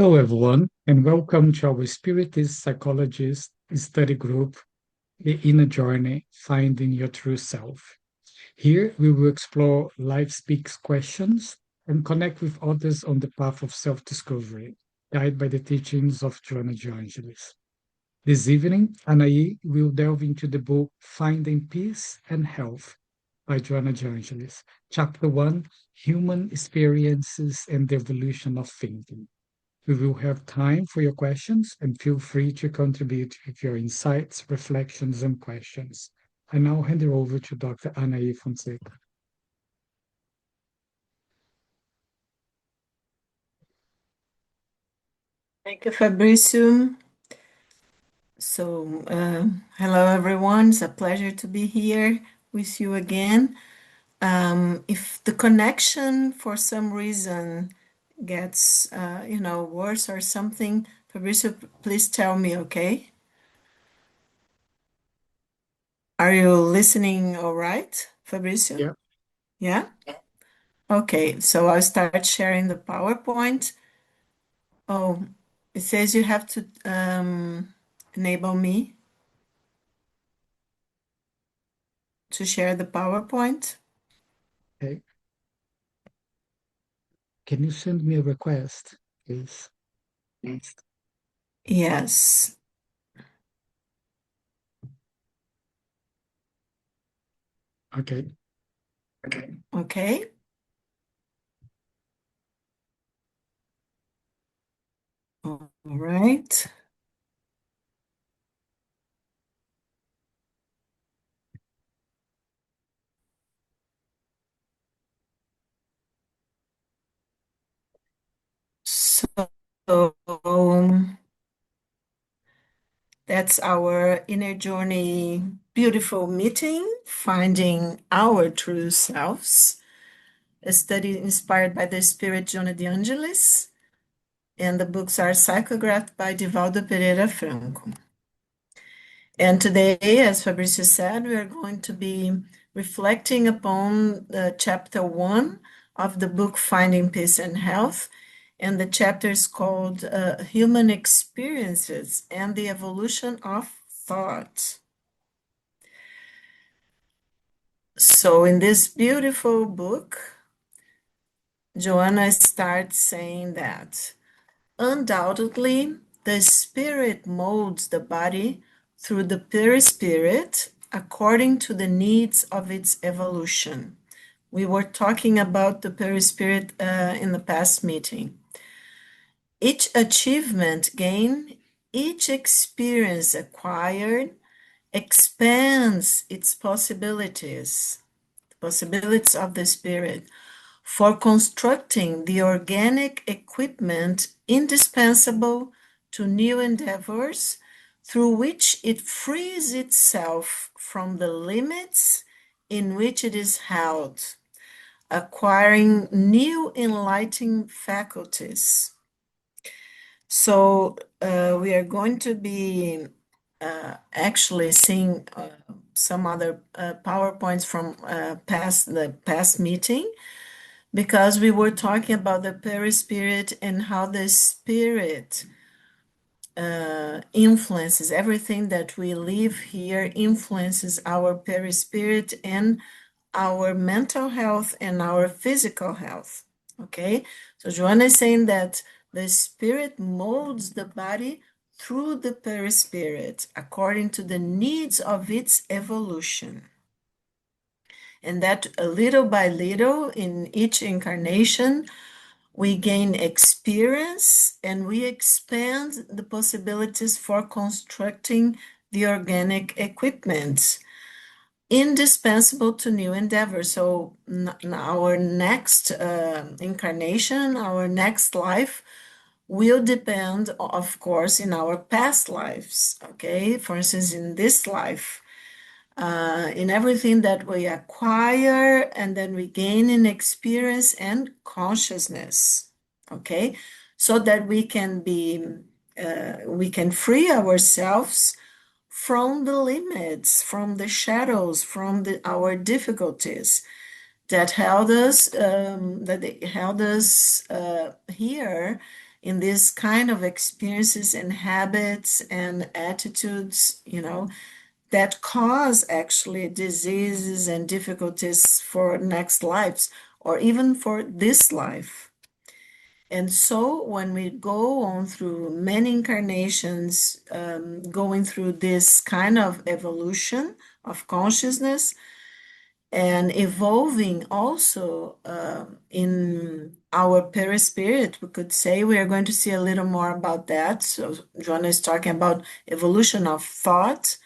Hello, everyone, and welcome to our Spiritist Psychologist study group, The Inner Journey Finding Your True Self. Here, we will explore life speaks questions and connect with others on the path of self discovery, guided by the teachings of Joanna de Angelis. This evening, Anahy will delve into the book Finding Peace and Health by Joanna de Angelis, Chapter 1 Human Experiences and the Evolution of Thinking. We will have time for your questions and feel free to contribute with your insights, reflections, and questions. I now hand it over to Dr. Anahy Fonseca. Thank you, Fabrício. Hello everyone. It's a pleasure to be here with you again. If the connection for some reason gets, worse or something, Fabrício, please tell me, okay? Are you listening all right, Fabrício? Yeah. Yeah? Okay, so I'll start sharing the PowerPoint. Oh, it says you have to enable me to share the PowerPoint. Okay. Can you send me a request, please? Yes. Okay. Okay. All right. So that's our inner journey, beautiful meeting, finding our true selves. A study inspired by the spirit Joana de Angelis, and the books are psychographed by Divaldo Pereira Franco. And today, as Fabrício said, we are going to be reflecting upon chapter 1 of the book Finding Peace and Health. And the chapter is called Human Experiences and the Evolution of Thought. So, in this beautiful book, Joanna starts saying that undoubtedly the spirit molds the body through the perispirit according to the needs of its evolution. We were talking about the perispirit in the past meeting. Each achievement gained, each experience acquired expands its possibilities, the possibilities of the spirit, for constructing the organic equipment indispensable to new endeavors through which it frees itself from the limits in which it is held, acquiring new enlightening faculties. So we are going to be actually seeing some other PowerPoints from the past meeting, because we were talking about the perispirit and how the spirit influences everything that we live here, influences our perispirit and our mental health and our physical health. Okay, so Joanna is saying that the spirit molds the body through the perispirit according to the needs of its evolution. And that little by little in each incarnation, we gain experience and we expand the possibilities for constructing the organic equipment indispensable to new endeavors. So our next incarnation, our next life will depend, of course, in our past lives. Okay, for instance, in this life, in everything that we acquire and then we gain in experience and consciousness. Okay, so that we can free ourselves from the limits, from the shadows, from our difficulties that held us here in these kind of experiences and habits and attitudes, that cause actually diseases and difficulties for next lives or even for this life. And so when we go on through many incarnations, going through this kind of evolution of consciousness and evolving also in our perispirit, we could say we are going to see a little more about that. So Joanna is talking about evolution of thought.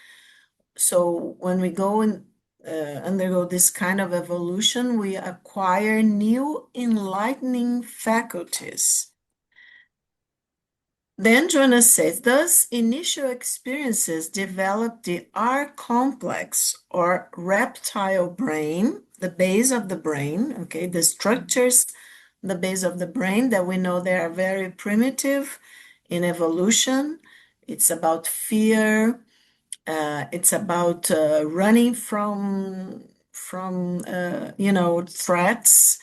So when we go and undergo this kind of evolution, we acquire new enlightening faculties. Then Jonas says, thus initial experiences develop the R complex or reptile brain, the base of the brain, okay, the structures, the base of the brain that we know they are very primitive in evolution. It's about fear, it's about running from threats.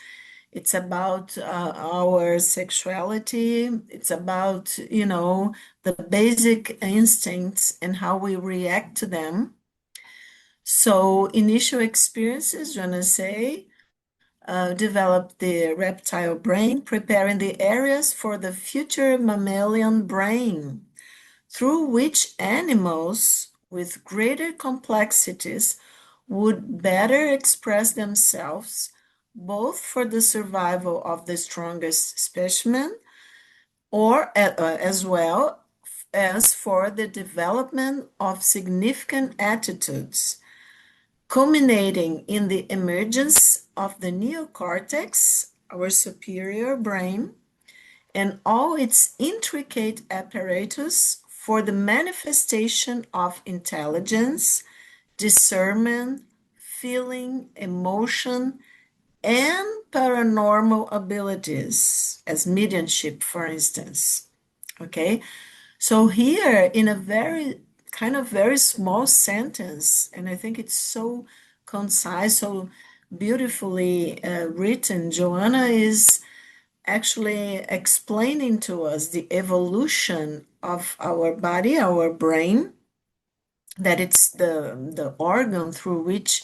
It's about our sexuality. It's about the basic instincts and how we react to them. So initial experiences, you want to say, develop the reptile brain, preparing the areas for the future mammalian brain, through which animals with greater complexities would better express themselves, both for the survival of the strongest specimen or as well as for the development of significant attitudes, culminating in the emergence of the neocortex, our superior brain, and all its intricate apparatus for the manifestation of intelligence, discernment, feeling, emotion, and paranormal abilities, as mediumship, for instance. Okay, so here in a very kind of very small sentence, and I think it's so concise, so beautifully written, Joanna is actually explaining to us the evolution of our body, our brain, that it's the organ through which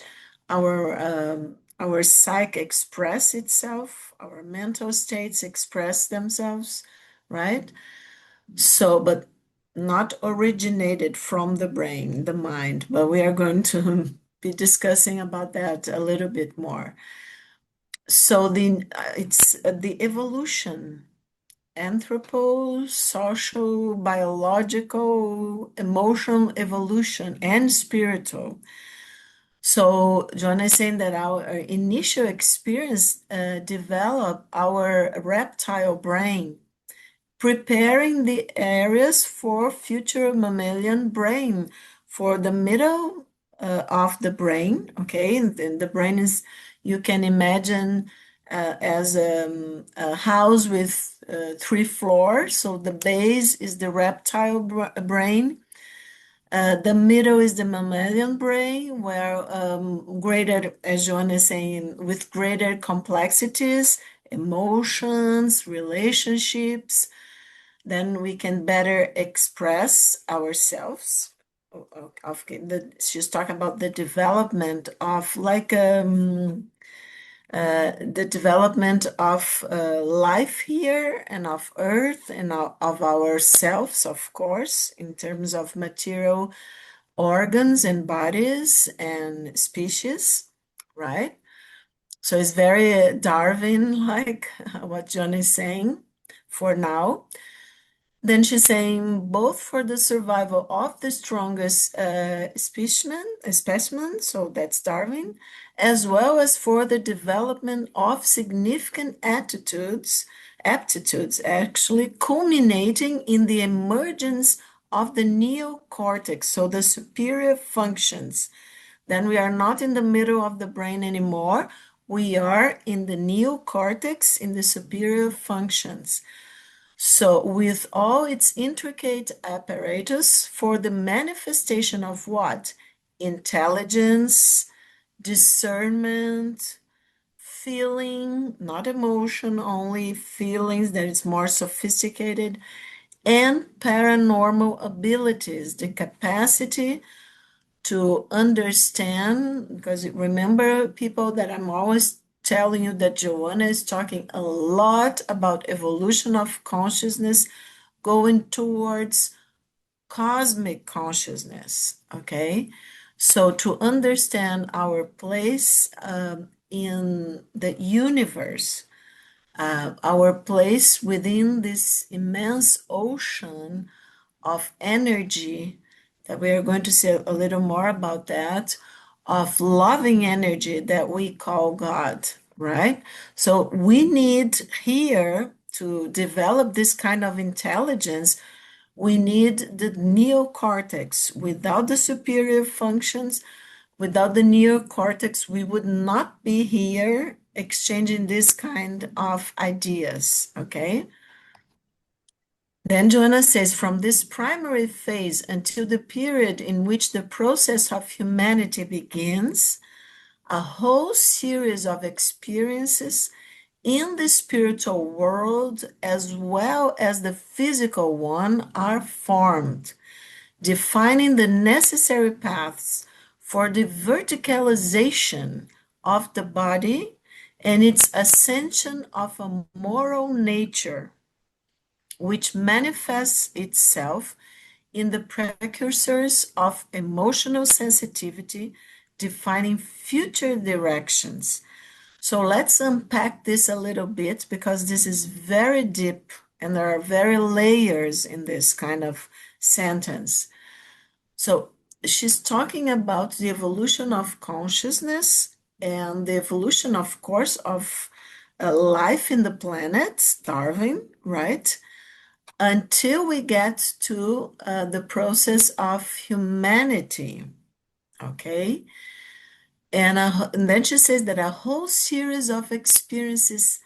our psyche express itself, our mental states express themselves, right? So, but not originated from the brain, the mind, but we are going to be discussing about that a little bit more. So it's the evolution, social, biological, emotional evolution, and spiritual. So John is saying that our initial experience developed our reptile brain, preparing the areas for future mammalian brain, for the middle of the brain. Okay, and then the brain is, you can imagine as a house with 3 floors. So the base is the reptile brain. The middle is the mammalian brain, where greater, as Joanne is saying, with greater complexities, emotions, relationships, then we can better express ourselves. Okay, she's talking about the development of the development of life here and of earth and of ourselves, of course, in terms of material organs and bodies and species, right? So it's very Darwin like what John is saying for now. Then she's saying both for the survival of the strongest specimen, so that's Darwin, as well as for the development of significant aptitudes, actually culminating in the emergence of the neocortex, so the superior functions. Then we are not in the middle of the brain anymore. We are in the neocortex, in the superior functions. So, with all its intricate apparatus for the manifestation of what? Intelligence, discernment, feeling, not emotion, only feelings that is more sophisticated, and paranormal abilities, the capacity to understand, because remember, people, that I'm always telling you that Joanna is talking a lot about evolution of consciousness going towards cosmic consciousness, okay? So to understand our place in the universe, our place within this immense ocean of energy, that we are going to say a little more about that, of loving energy that we call God, right? So we need here to develop this kind of intelligence. We need the neocortex. Without the superior functions, without the neocortex, we would not be here exchanging this kind of ideas, okay? Then Joanna says, from this primary phase until the period in which the process of humanity begins, a whole series of experiences in the spiritual world as well as the physical one are formed, defining the necessary paths for the verticalization of the body and its ascension of a moral nature, which manifests itself in the precursors of emotional sensitivity, defining future directions. So let's unpack this a little bit, because this is very deep and there are very layers in this kind of sentence. So she's talking about the evolution of consciousness and the evolution, of course, of life in the planet, Darwin, right? Until we get to the process of humanity, okay? And then she says that a whole series of experiences,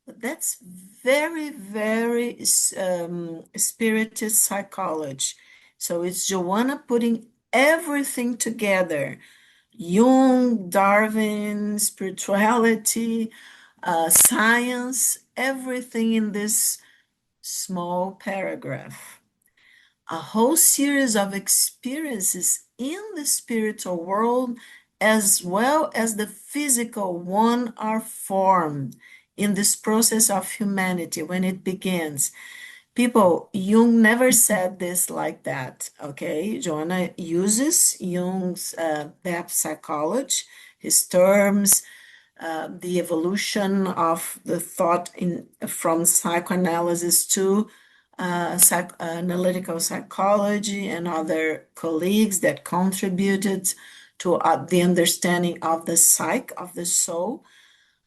that's very, very spirited psychology. So it's Joanna putting everything together: Jung, Darwin, spirituality, science, everything in this small paragraph. A whole series of experiences in the spiritual world as well as the physical one are formed in this process of humanity when it begins. People, Jung never said this like that, okay? Joanna uses Jung's depth psychology, his terms, the evolution of the thought from psychoanalysis to analytical psychology, and other colleagues that contributed to the understanding of the psyche, of the soul.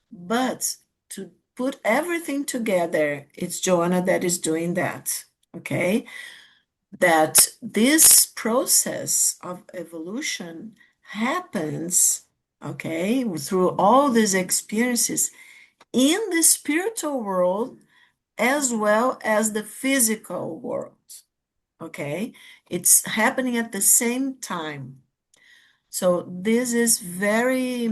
But to put everything together, it's Joanna that is doing that, okay? That this process of evolution happens, okay, through all these experiences in the spiritual world as well as the physical world, okay? It's happening at the same time. So this is very,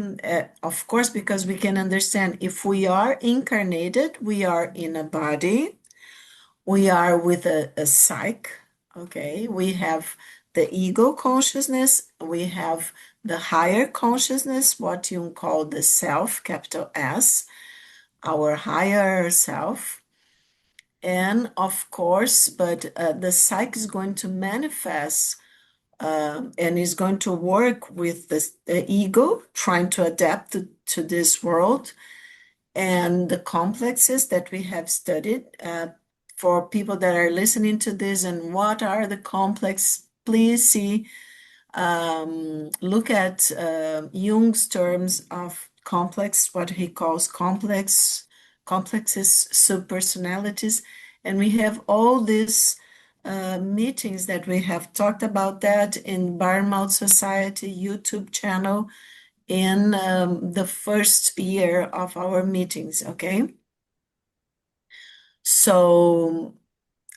of course, because we can understand, if we are incarnated, we are in a body, we are with a psyche, okay? We have the ego consciousness, we have the higher consciousness, what you call the self, capital S, our higher self. And of course, but the psyche is going to manifest and is going to work with the ego, trying to adapt to this world and the complexes that we have studied. For people that are listening to this, and what are the complex, please see, look at Jung's terms of complex, what he calls complexes, subpersonalities, and we have all these meetings that we have talked about that in Barmouth Society YouTube channel in the first year of our meetings, okay? So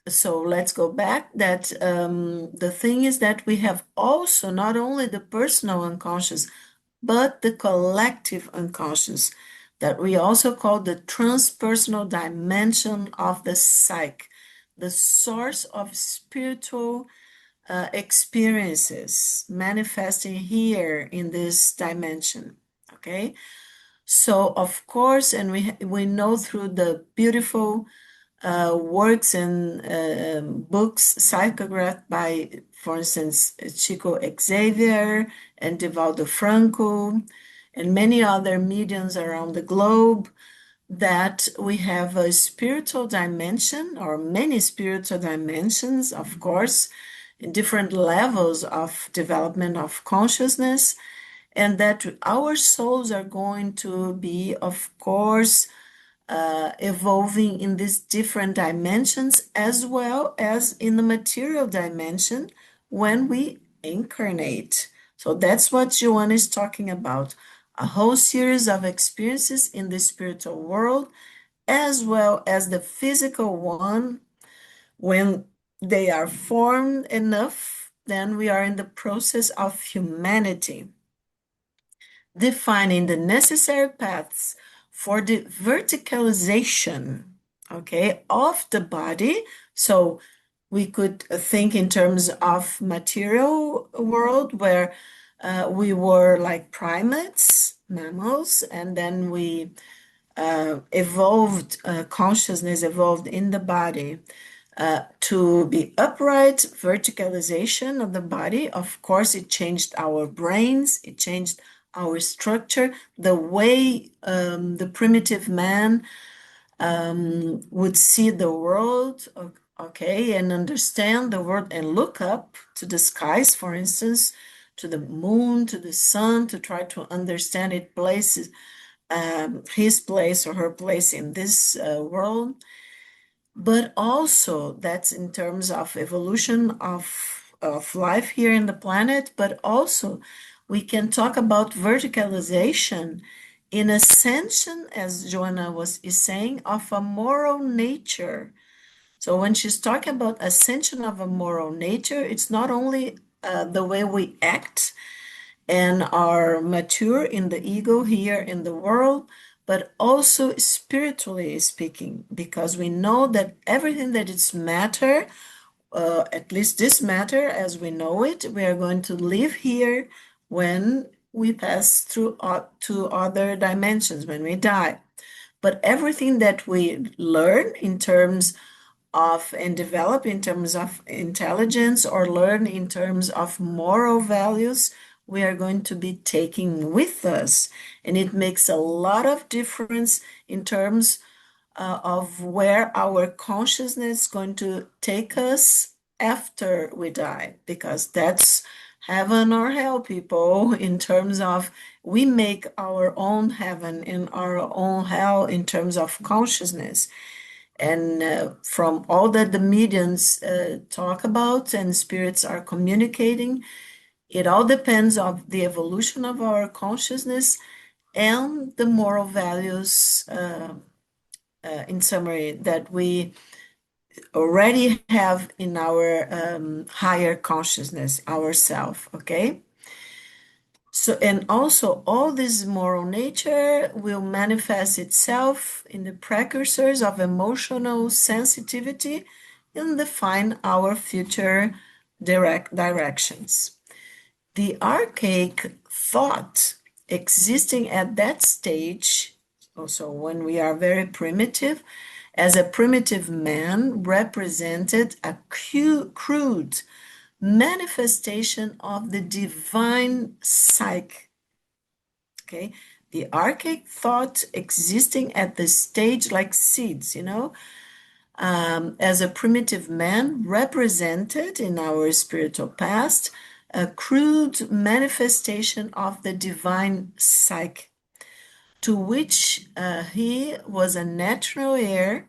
let's go back, that the thing is that we have also not only the personal unconscious, but the collective unconscious. that we also call the transpersonal dimension of the psyche, the source of spiritual experiences manifesting here in this dimension. Okay, so of course, and we know through the beautiful works and books psychographed by, for instance, Chico Xavier and Divaldo Franco and many other mediums around the globe, that we have a spiritual dimension or many spiritual dimensions, of course, in different levels of development of consciousness, and that our souls are going to be, of course, evolving in these different dimensions as well as in the material dimension when we incarnate. So that's what Joanna is talking about, a whole series of experiences in the spiritual world as well as the physical one. When they are formed enough, then we are in the process of humanity, defining the necessary paths for the verticalization, okay, of the body. So we could think in terms of material world where we were like primates, mammals, and then we evolved, consciousness evolved in the body to be upright, verticalization of the body. Of course, it changed our brains, it changed our structure, the way the primitive man would see the world, okay, and understand the world and look up to the skies, for instance, to the moon, to the sun, to try to understand it places, his place or her place in this world. But also that's in terms of evolution of life here in the planet, but also we can talk about verticalization in ascension, as Joanna is saying, of a moral nature. So when she's talking about ascension of a moral nature, it's not only the way we act and are mature in the ego here in the world, but also spiritually speaking, because we know that everything that is matter, at least this matter as we know it, we are going to live here when we pass through to other dimensions, when we die. But everything that we learn in terms of and develop in terms of intelligence or learn in terms of moral values, we are going to be taking with us. And it makes a lot of difference in terms of where our consciousness is going to take us after we die, because that's heaven or hell, people, in terms of we make our own heaven and our own hell in terms of consciousness. And from all that the mediums talk about and spirits are communicating, it all depends on the evolution of our consciousness and the moral values, in summary, that we already have in our higher consciousness, ourself, okay? So, and also all this moral nature will manifest itself in the precursors of emotional sensitivity and define our future directions. The archaic thought existing at that stage, also when we are very primitive, as a primitive man represented a crude manifestation of the divine psyche. Okay, the archaic thought existing at the stage like seeds, as a primitive man represented in our spiritual past a crude manifestation of the divine psyche, to which he was a natural heir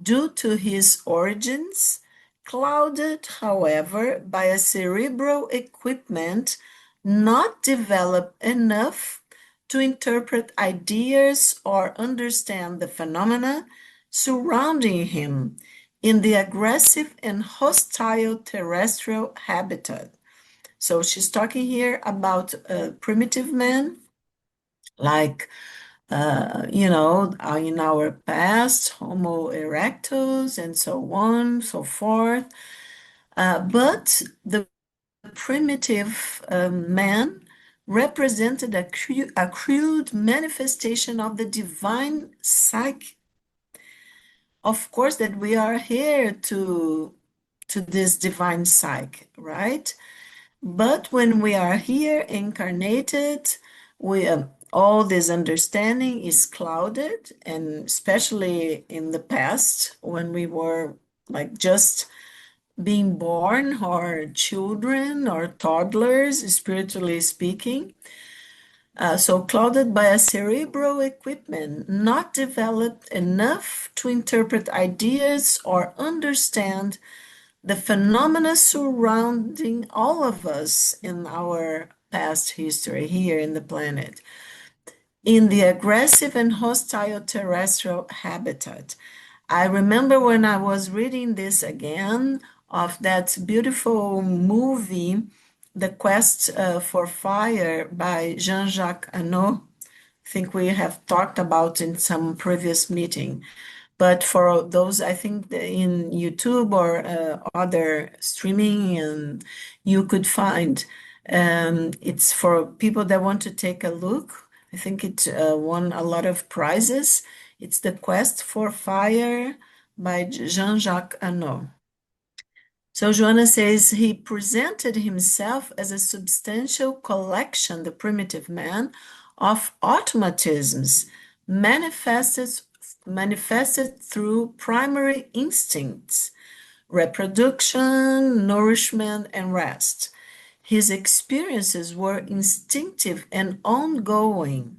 due to his origins, clouded, however, by a cerebral equipment not developed enough to interpret ideas or understand the phenomena surrounding him in the aggressive and hostile terrestrial habitat. So she's talking here about primitive men like in our past, Homo erectus, and so on, so forth. But the primitive man represented a crude manifestation of the divine psyche. Of course, that we are here to this divine psyche, right? But when we are here incarnated, we all this understanding is clouded, and especially in the past when we were like just being born or children or toddlers, spiritually speaking. So clouded by a cerebral equipment not developed enough to interpret ideas or understand the phenomena surrounding all of us in our past history here in the planet, in the aggressive and hostile terrestrial habitat. I remember when I was reading this again of that beautiful movie, The Quest for Fire by Jean-Jacques Annaud. I think we have talked about in some previous meeting. But for those, I think in YouTube or other streaming, and you could find it's for people that want to take a look. I think it won a lot of prizes. It's The Quest for Fire by Jean-Jacques Annaud. So Joanna says he presented himself as a substantial collection, the primitive man, of automatisms manifested, manifested through primary instincts, reproduction, nourishment, and rest. His experiences were instinctive and ongoing,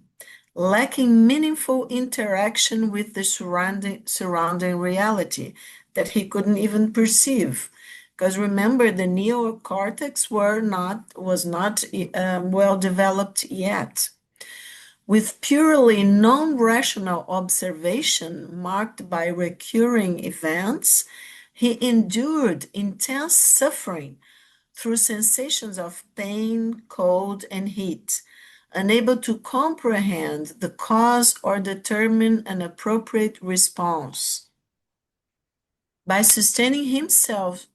lacking meaningful interaction with the surrounding reality that he couldn't even perceive. Because remember, the neocortex was not well developed yet. With purely non-rational observation marked by recurring events, he endured intense suffering through sensations of pain, cold, and heat, unable to comprehend the cause or determine an appropriate response. By sustaining himself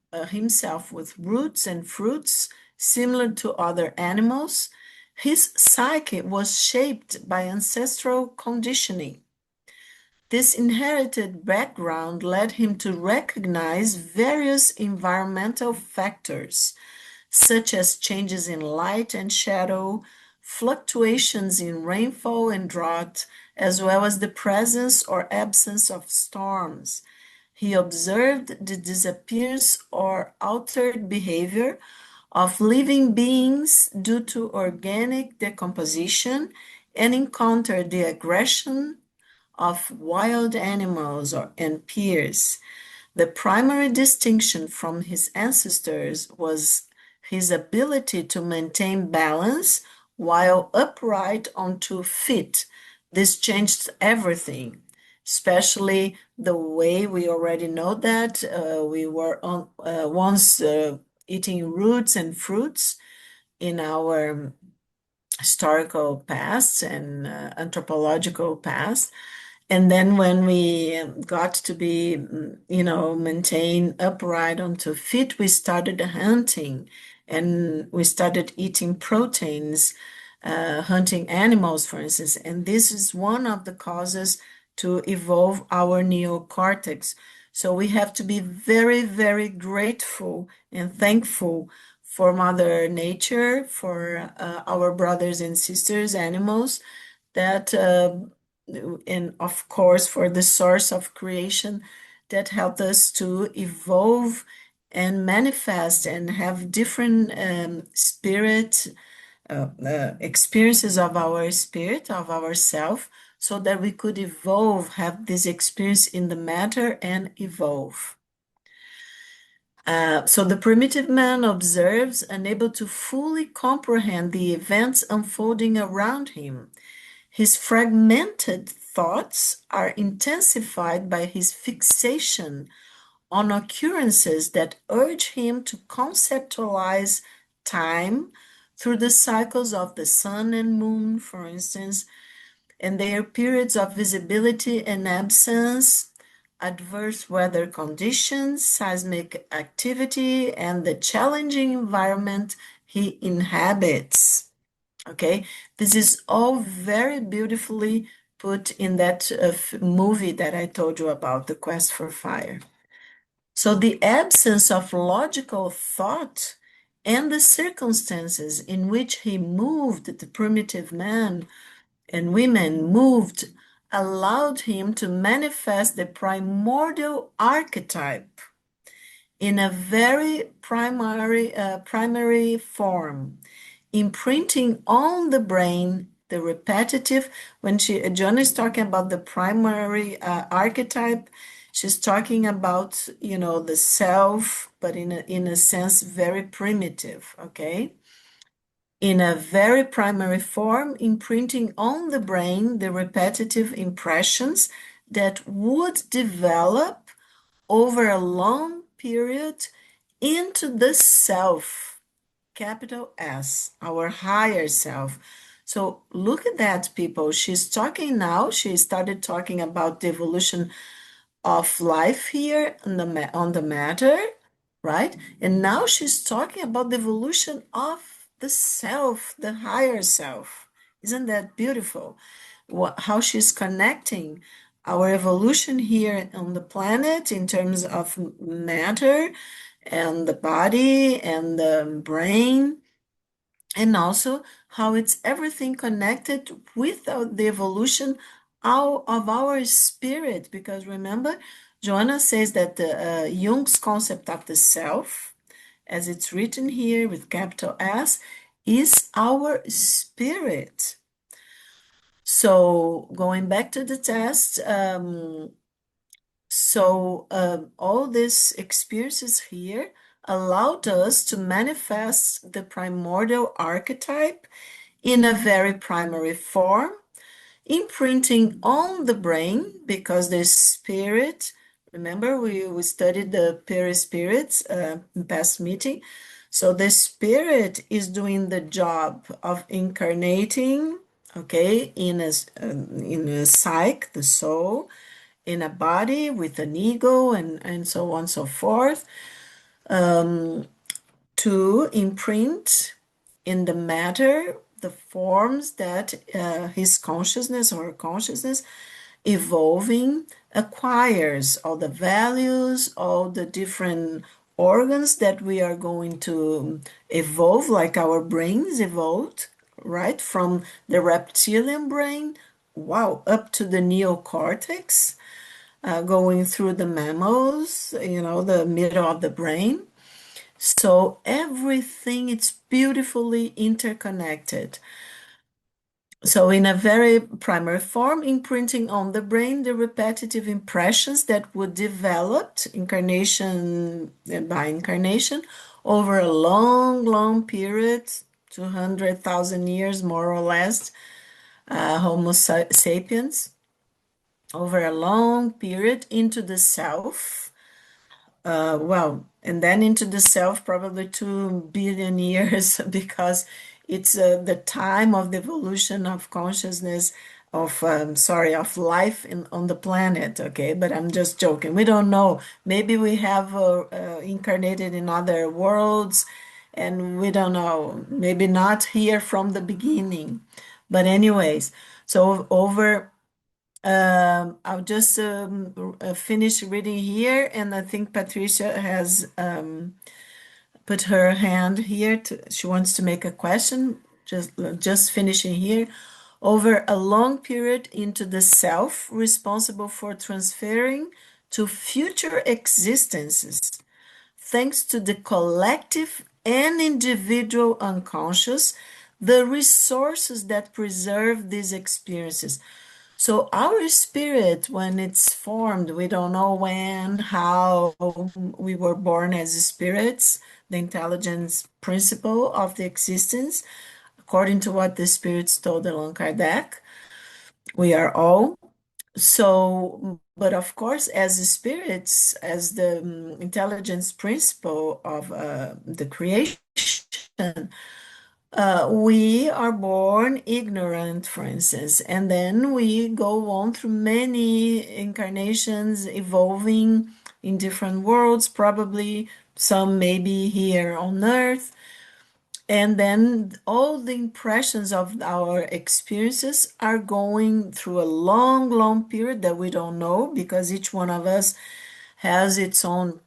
with roots and fruits similar to other animals, his psyche was shaped by ancestral conditioning. This inherited background led him to recognize various environmental factors, such as changes in light and shadow, fluctuations in rainfall and drought, as well as the presence or absence of storms. He observed the disappearance or altered behavior of living beings due to organic decomposition and encountered the aggression of wild animals and peers. The primary distinction from his ancestors was his ability to maintain balance while upright on 2 feet. This changed everything, especially the way we already know that we were once eating roots and fruits in our historical past and anthropological past. And then when we got to be, maintain upright on 2 feet, we started hunting and we started eating proteins, hunting animals, for instance. And this is one of the causes to evolve our neocortex. So we have to be very, very grateful and thankful for Mother Nature, for our brothers and sisters, animals, that and of course for the source of creation that helped us to evolve and manifest and have different spirit experiences of our spirit, of ourself, so that we could evolve, have this experience in the matter and evolve. So the primitive man observes, unable to fully comprehend the events unfolding around him. His fragmented thoughts are intensified by his fixation on occurrences that urge him to conceptualize time through the cycles of the sun and moon, for instance, and their periods of visibility and absence, adverse weather conditions, seismic activity, and the challenging environment he inhabits. Okay, this is all very beautifully put in that movie that I told you about, The Quest for Fire. So the absence of logical thought and the circumstances in which he moved, the primitive man and women moved, allowed him to manifest the primordial archetype in a very primary form, imprinting on the brain the repetitive. When John is talking about the primary archetype, she's talking about, the self, but in a sense very primitive, okay? In a very primary form, imprinting on the brain the repetitive impressions that would develop over a long period into the self, capital S, our higher self. So look at that, people. She's talking now, she started talking about the evolution of life here on the matter, right? And now she's talking about the evolution of the self, the higher self. Isn't that beautiful? How she's connecting our evolution here on the planet in terms of matter and the body and the brain, and also how it's everything connected with the evolution of our spirit. Because remember, Joanna says that Jung's concept of the self, as it's written here with capital S, is our spirit. So going back to the test, all these experiences here allowed us to manifest the primordial archetype in a very primary form, imprinting on the brain, because the spirit, remember we studied the perispirits in past meeting. So the spirit is doing the job of incarnating, okay, in a psyche, the soul, in a body with an ego, and so on and so forth, to imprint in the matter the forms that his consciousness or consciousness evolving acquires, all the values, all the different organs that we are going to evolve, like our brains evolved, right? From the reptilian brain, wow, up to the neocortex, going through the mammals, the middle of the brain. So everything it's beautifully interconnected. So in a very primary form, imprinting on the brain the repetitive impressions that would develop incarnation by incarnation over a long, long period, 200,000 years more or less, Homo sapiens, over a long period into the self. And then into the self, probably 2 billion years, because it's the time of the evolution of consciousness, of life on the planet. Okay, but I'm just joking. We don't know. Maybe we have incarnated in other worlds, and we don't know. Maybe not here from the beginning. But anyways, so over I'll just finish reading here, and I think Patricia has put her hand here. She wants to make a question. Just finishing here. Over a long period into the self, responsible for transferring to future existences, thanks to the collective and individual unconscious, the resources that preserve these experiences. So our spirit, when it's formed, we don't know when, how we were born as spirits, the intelligence principle of the existence, according to what the spirits told Allan Kardec, we are all. So, but of course, as spirits, as the intelligence principle of the creation, We are born ignorant, for instance, and then we go on through many incarnations, evolving in different worlds, probably some maybe here on Earth. And then all the impressions of our experiences are going through a long, long period that we don't know because each one of us has its own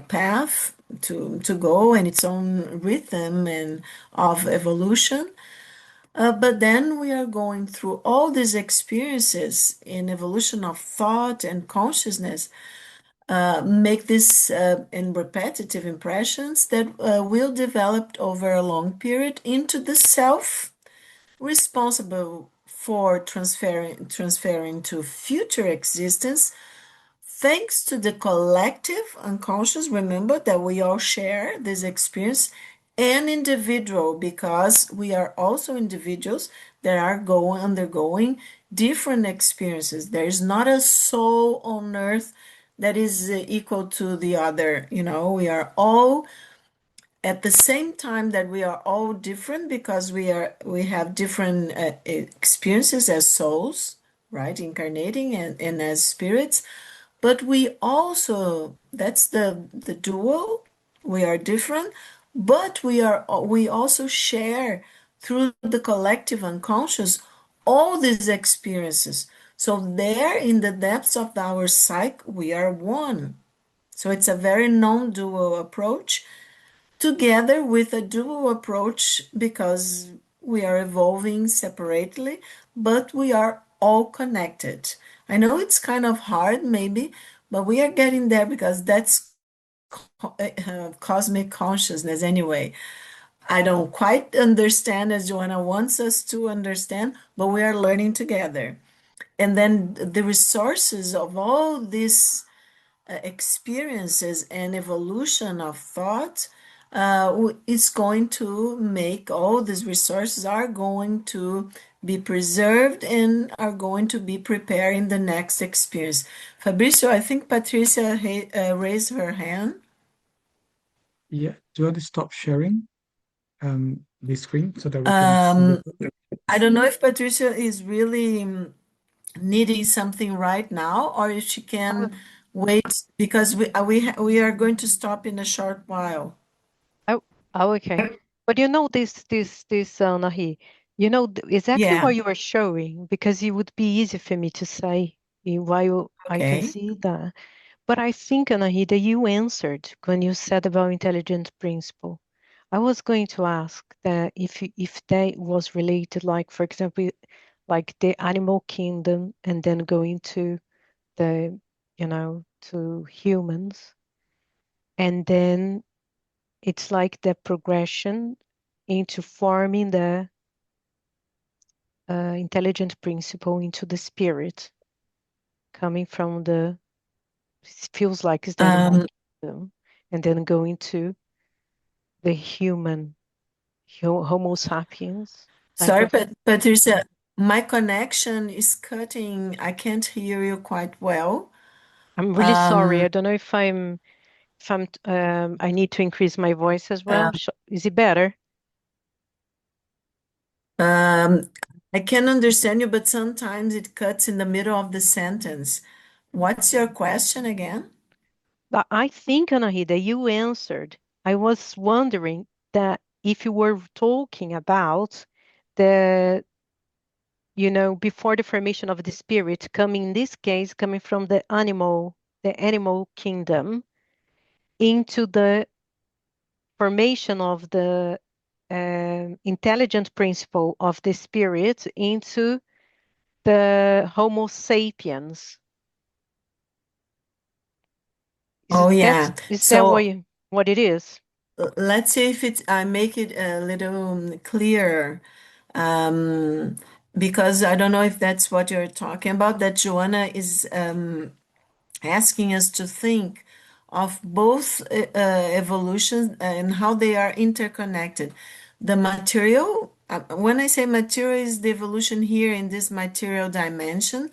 path to go and its own rhythm and of evolution. But then we are going through all these experiences in evolution of thought and consciousness, make this in repetitive impressions that will develop over a long period into the self responsible for transferring to future existence thanks to the collective unconscious. Remember that we all share this experience and individual because we are also individuals that are going undergoing different experiences. There is not a soul on earth that is equal to the other. We are all at the same time that we are all different because we have different experiences as souls, right, incarnating and as spirits. But we also, that's the dual, we are different, but we also share through the collective unconscious all these experiences. So there in the depths of our psyche we are one. So it's a very non-dual approach together with a dual approach because we are evolving separately, but we are all connected. I know it's kind of hard, maybe, but we are getting there because that's cosmic consciousness anyway. I don't quite understand as Joanna wants us to understand, but we are learning together. And then the resources of all these experiences and evolution of thought is going to make all these resources are going to be preserved and are going to be preparing the next experience. Fabricio, I think Patricia raised her hand. Yeah. Do you want to stop sharing the screen so that we can see Um, it? I don't know if Patricia is really needing something right now or if she Oh, can wait because we are going to stop in a short while. oh, oh, okay. But this Nahi, exactly Yeah, what you are showing because it would be easy for me to say while I can okay. see that. But I think, Anahi, that you answered when you said about intelligent principle. I was going to ask that if that was related, like for example, like the animal kingdom, and then going to the, to humans, and then it's like the progression into forming the intelligent principle into the spirit, coming from the, it feels like it's the animal Um, kingdom, and then going to the human, Homo sapiens type Sorry, of. Patricia, my connection is cutting. I can't hear you quite well. I'm really sorry. Um, I don't know if I need to increase my voice as well. uh, Is it better? um, I can understand you, but sometimes it cuts in the middle of the sentence. What's your question again? But I think, Anahida, you answered. I was wondering that if you were talking about the, before the formation of the spirit, coming in this case, coming from the animal kingdom into the formation of the intelligent principle of the spirit into the Homo sapiens. Oh, yeah. Is that So what it is? let's see if I make it a little clearer. Um, because I don't know if that's what you're talking about, that Joanna is asking us to think of both evolutions and how they are interconnected. The material, when I say material, is the evolution here in this material dimension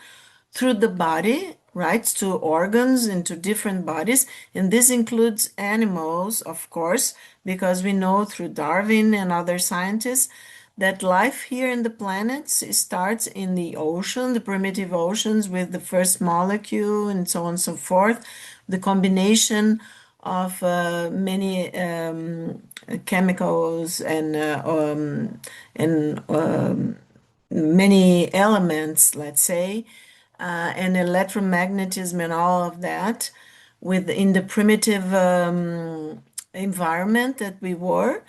through the body, right, to organs, into different bodies. And this includes animals, of course, because we know through Darwin and other scientists that life here in the planets starts in the ocean, the primitive oceans, with the first molecule and so on and so forth. The combination of many chemicals and many elements, let's say, and electromagnetism and all of that within the primitive environment that we were.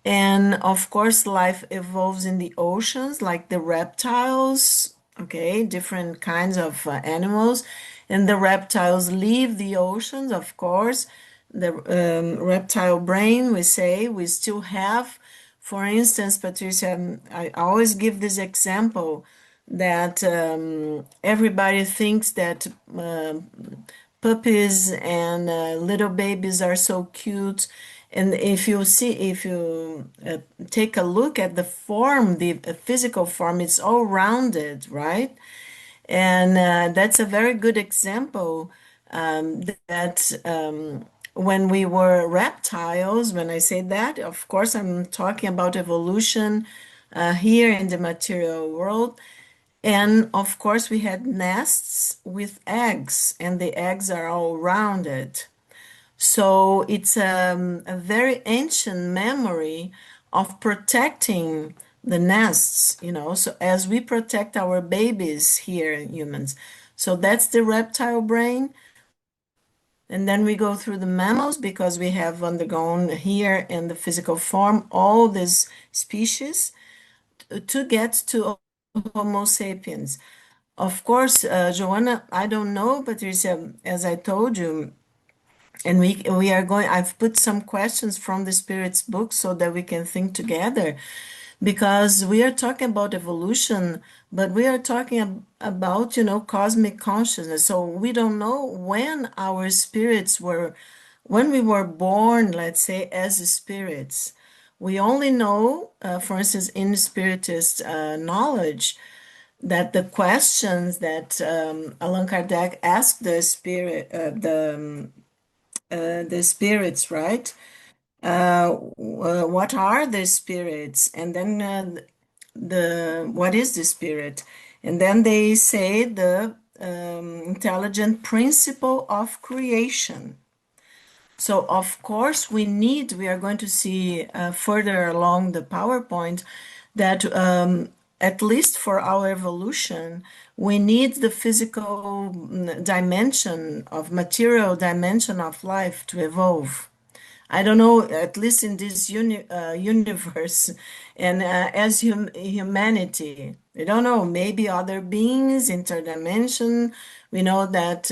And of course, life evolves in the oceans, like the reptiles, okay, different kinds of animals. And the reptiles leave the oceans, of course. The reptile brain, we say, we still have. For instance, Patricia, I always give this example that everybody thinks that puppies and little babies are so cute. And if you take a look at the form, the physical form, it's all rounded, right? And that's a very good example that when we were reptiles, when I say that, of course, I'm talking about evolution here in the material world. And of course, we had nests with eggs, and the eggs are all rounded. So it's a very ancient memory of protecting the nests, so as we protect our babies here, humans. So that's the reptile brain. And then we go through the mammals because we have undergone here in the physical form all these species to get to Homo sapiens. Of course, Joanna, I don't know, Patricia, as I told you, and we are going, I've put some questions from the Spirit's book so that we can think together, because we are talking about evolution, but we are talking about, cosmic consciousness. So we don't know when our spirits were, when we were born, let's say, as spirits. We only know, for instance, in Spiritist knowledge, that the questions that Allan Kardec asked the spirits, right? What are the spirits? And then the what is the spirit? And then they say the intelligent principle of creation. So of course we are going to see further along the PowerPoint that at least for our evolution, we need the physical dimension of material dimension of life to evolve. I don't know, at least in this universe and as humanity, we don't know, maybe other beings, interdimension. We know that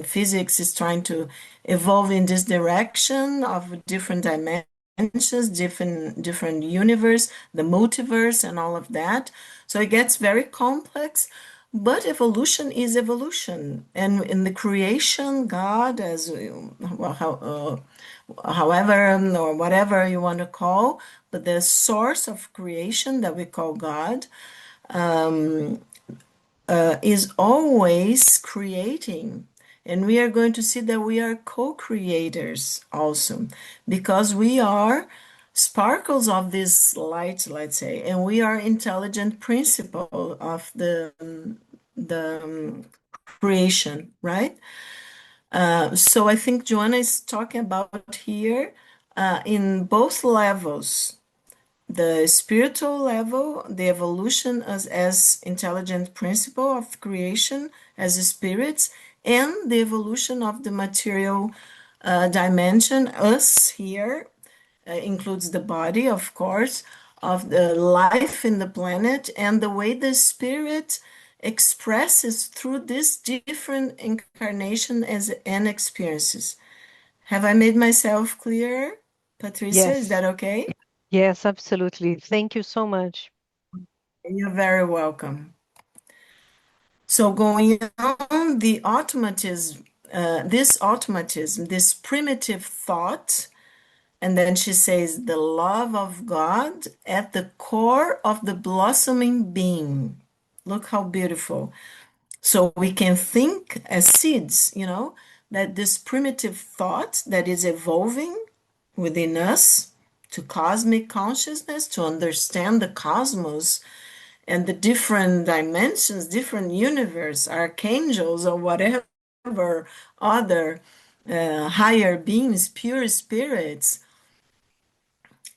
physics is trying to evolve in this direction of different dimensions, different universe, the multiverse, and all of that. So it gets very complex. But evolution is evolution, and in the creation, God, as well, however or whatever you want to call, but the source of creation that we call God is always creating. And we are going to see that we are co-creators also, because we are sparkles of this light, let's say, and we are intelligent principle of the creation, right? So I think Joanna is talking about here in both levels, the spiritual level, the evolution as intelligent principle of creation as spirits, and the evolution of the material dimension, us here, includes the body, of course, of the life in the planet, and the way the spirit expresses through this different incarnation and experiences. Have I made myself clear, Patricia? Is Yes, that okay? yes, absolutely. Thank you so much. You're very welcome. So going on, the automatism, this primitive thought, and then she says, the love of God at the core of the blossoming being. Look how beautiful. So we can think as seeds, that this primitive thought that is evolving within us to cosmic consciousness, to understand the cosmos and the different dimensions, different universe, archangels, or whatever other higher beings, pure spirits,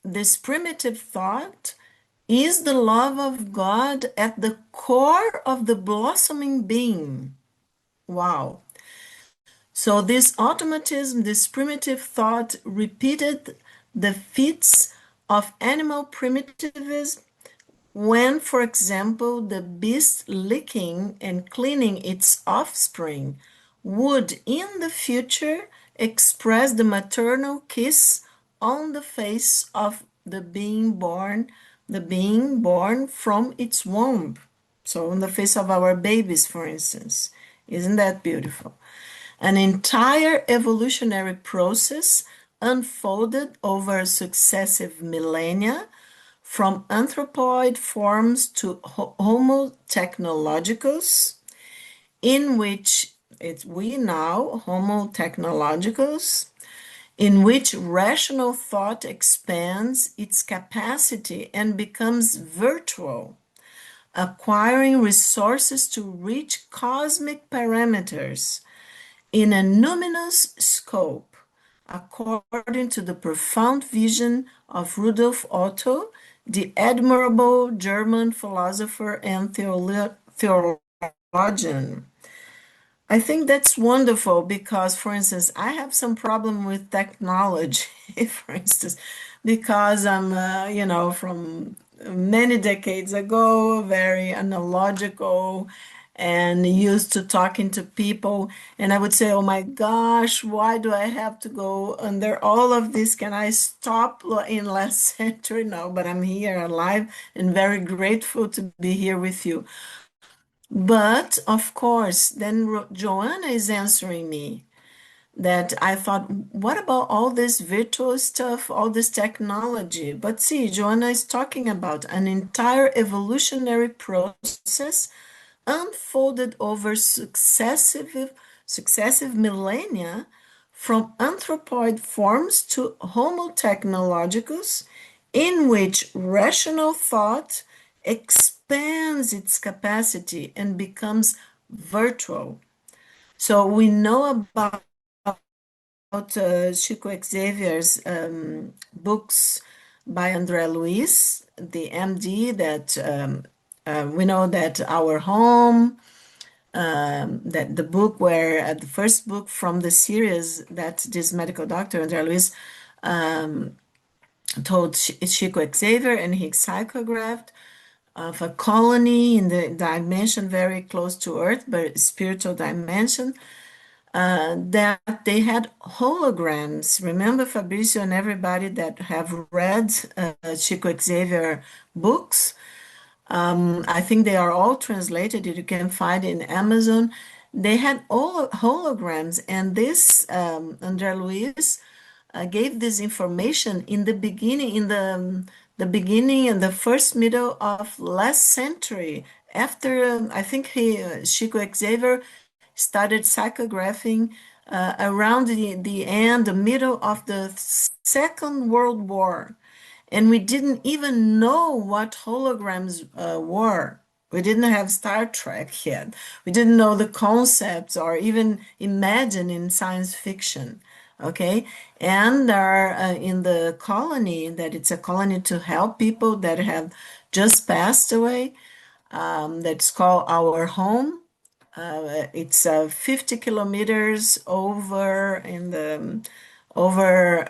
this primitive thought is the love of God at the core of the blossoming being. Wow. So this automatism, this primitive thought repeated the feats of animal primitivism when, for example, the beast licking and cleaning its offspring would in the future express the maternal kiss on the face of the being born from its womb. So on the face of our babies, for instance. Isn't that beautiful? An entire evolutionary process unfolded over successive millennia from anthropoid forms to Homo technologicus, in which we now, Homo technologicus, in which rational thought expands its capacity and becomes virtual, acquiring resources to reach cosmic parameters in a numinous scope, according to the profound vision of Rudolf Otto, the admirable German philosopher and theologian. I think that's wonderful because, for instance, I have some problem with technology, for instance, because I'm, from many decades ago, very analogical and used to talking to people. And I would say, oh my gosh, why do I have to go under all of this? Can I stop in last century? No, but I'm here alive and very grateful to be here with you. But of course, then Joanna is answering me that I thought, what about all this virtual stuff, all this technology? But see, Joanna is talking about an entire evolutionary process unfolded over successive millennia from anthropoid forms to Homo technologicus, in which rational thought expands its capacity and becomes virtual. So we know about Chico Xavier's books by André Luiz, the MD, that we know that Our Home, that the book where the first book from the series that this medical doctor, André Luiz, told Chico Xavier, and he psychographed of a colony in the dimension very close to Earth, but spiritual dimension, that they had holograms. Remember, Fabricio and everybody that have read Chico Xavier books? I think they are all translated. You can find in Amazon. They had all holograms, and this André Luiz gave this information in the beginning, in the beginning and the first middle of last century. After I think Chico Xavier started psychographing around the end, the middle of the Second World War. And we didn't even know what holograms were. We didn't have Star Trek yet. We didn't know the concepts or even imagine in science fiction. Okay. And there are in the colony, that it's a colony to help people that have just passed away, that's called Our Home. It's 50 kilometers over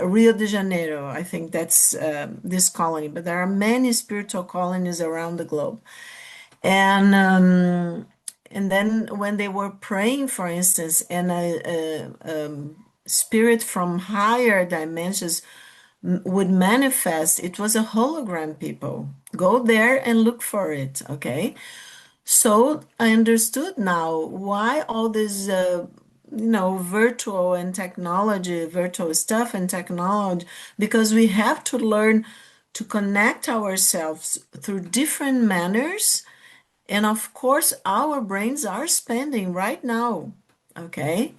Rio de Janeiro. I think that's this colony, but there are many spiritual colonies around the globe. And then when they were praying, for instance, and a spirit from higher dimensions would manifest, it was a hologram, people. Go there and look for it, okay? So I understood now why all this, virtual and technology, virtual stuff and technology, because we have to learn to connect ourselves through different manners And of course, our brains are spending right now, okay?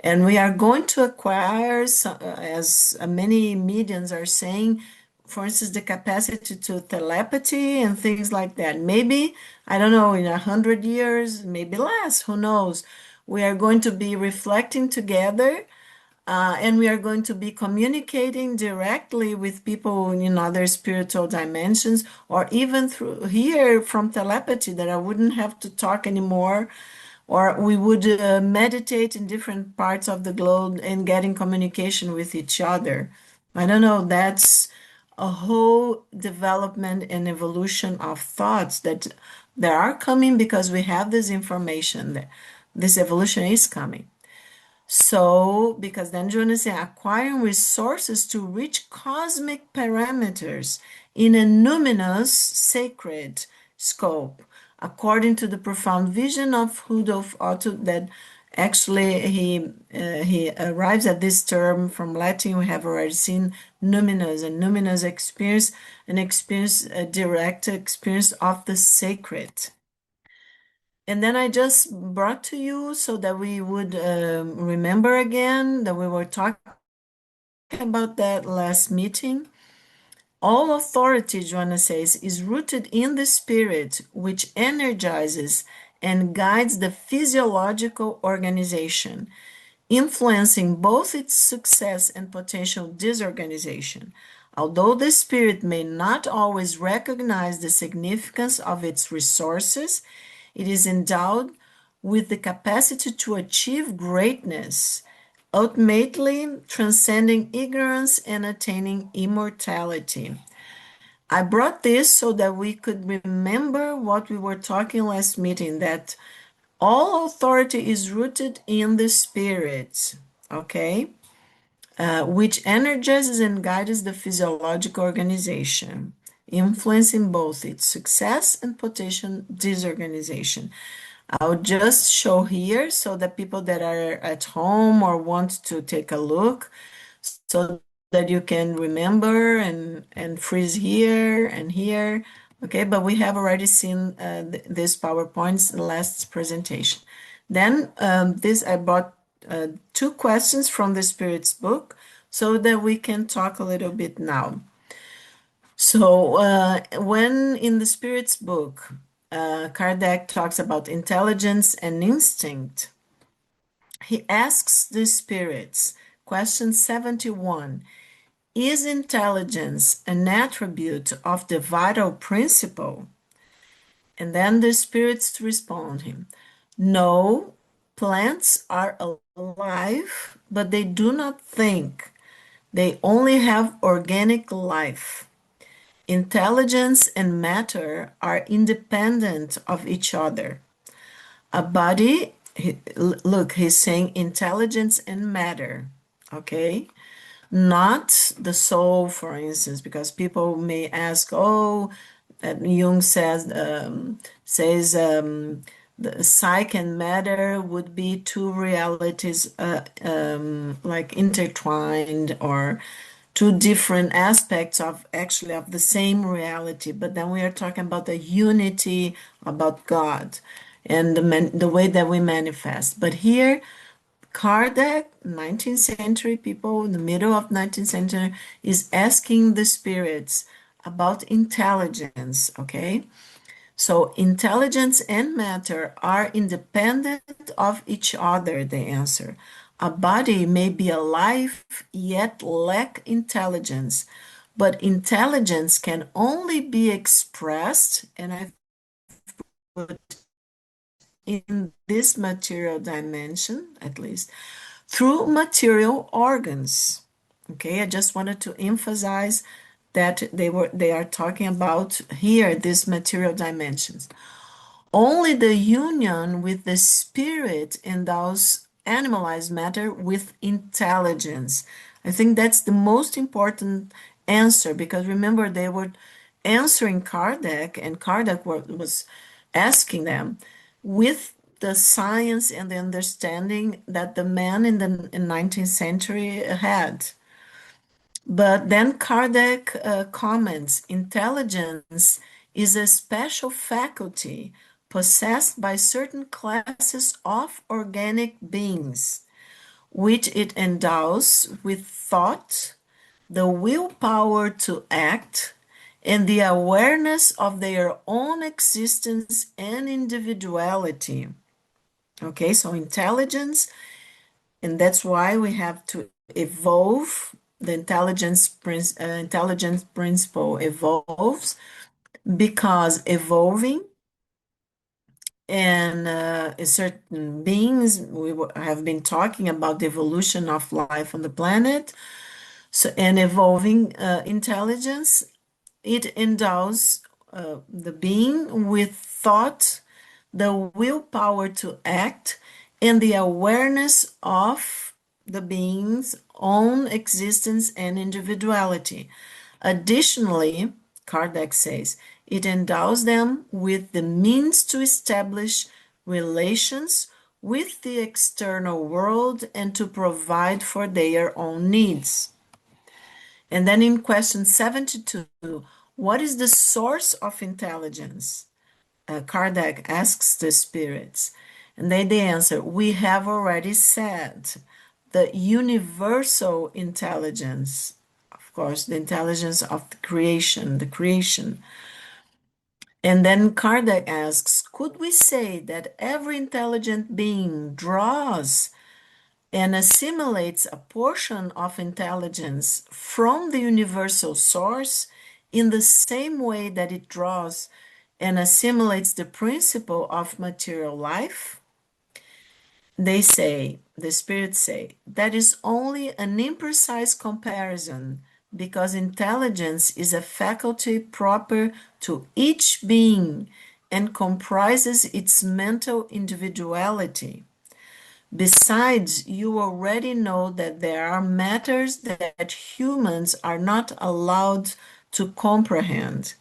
And we are going to acquire, as many mediums are saying, for instance, the capacity to telepathy and things like that. Maybe, I don't know, in 100 years, maybe less, who knows? We are going to be reflecting together, and we are going to be communicating directly with people in other spiritual dimensions, or even through here from telepathy, that I wouldn't have to talk anymore, or we would meditate in different parts of the globe and get in communication with each other. I don't know, that's a whole development and evolution of thoughts that are coming because we have this information that this evolution is coming. So, because then Joan is saying, acquiring resources to reach cosmic parameters in a numinous sacred scope, according to the profound vision of Rudolf Otto, that actually he arrives at this term from Latin. We have already seen numinous, and numinous experience, an experience, a direct experience of the sacred. And then I just brought to you so that we would remember again that we were talking about that last meeting. All authority, Joanna says, is rooted in the spirit, which energizes and guides the physiological organization, influencing both its success and potential disorganization. Although the spirit may not always recognize the significance of its resources, it is endowed with the capacity to achieve greatness, ultimately transcending ignorance and attaining immortality. I brought this so that we could remember what we were talking last meeting, that all authority is rooted in the spirit, okay? Which energizes and guides the physiological organization, influencing both its success and potential disorganization. I'll just show here so that people that are at home or want to take a look, so that you can remember and freeze here and here. Okay, but we have already seen these PowerPoints in the last presentation. Then this I brought two questions from the Spirit's book so that we can talk a little bit now. So when in the Spirit's book, Kardec talks about intelligence and instinct, he asks the spirits, question 71, is intelligence an attribute of the vital principle? And then the spirits respond him, no, plants are alive, but they do not think. They only have organic life. Intelligence and matter are independent of each other. A body, look, he's saying intelligence and matter, okay? Not the soul, for instance, because people may ask, oh, Jung says the psyche and matter would be two realities like intertwined, or two different aspects of actually of the same reality. But then we are talking about the unity, about God, and the way that we manifest. But here, Kardec, 19th century people in the middle of 19th century, is asking the spirits about intelligence, okay? So intelligence and matter are independent of each other, they answer. A body may be alive yet lack intelligence, but intelligence can only be expressed, and I put in this material dimension at least, through material organs. Okay, I just wanted to emphasize that they are talking about here these material dimensions. Only the union with the spirit endows animalized matter with intelligence. I think that's the most important answer, because remember, they were answering Kardec, and Kardec was asking them with the science and the understanding that the man in the 19th century had. But then Kardec comments, intelligence is a special faculty possessed by certain classes of organic beings, which it endows with thought, the willpower to act, and the awareness of their own existence and individuality. Okay, so intelligence, and that's why we have to evolve. The intelligence principle evolves because evolving and certain beings, have been talking about the evolution of life on the planet. So, and evolving intelligence, it endows the being with thought, the willpower to act, and the awareness of the being's own existence and individuality. Additionally, Kardec says, it endows them with the means to establish relations with the external world and to provide for their own needs. And then in question 72, what is the source of intelligence? Kardec asks the spirits, and they answer, we have already said, the universal intelligence, of course, the intelligence of the creation. And then Kardec asks, could we say that every intelligent being draws and assimilates a portion of intelligence from the universal source in the same way that it draws and assimilates the principle of material life? They say, the spirits say, that is only an imprecise comparison because intelligence is a faculty proper to each being and comprises its mental individuality. Besides, you already know that there are matters that humans are not allowed to comprehend.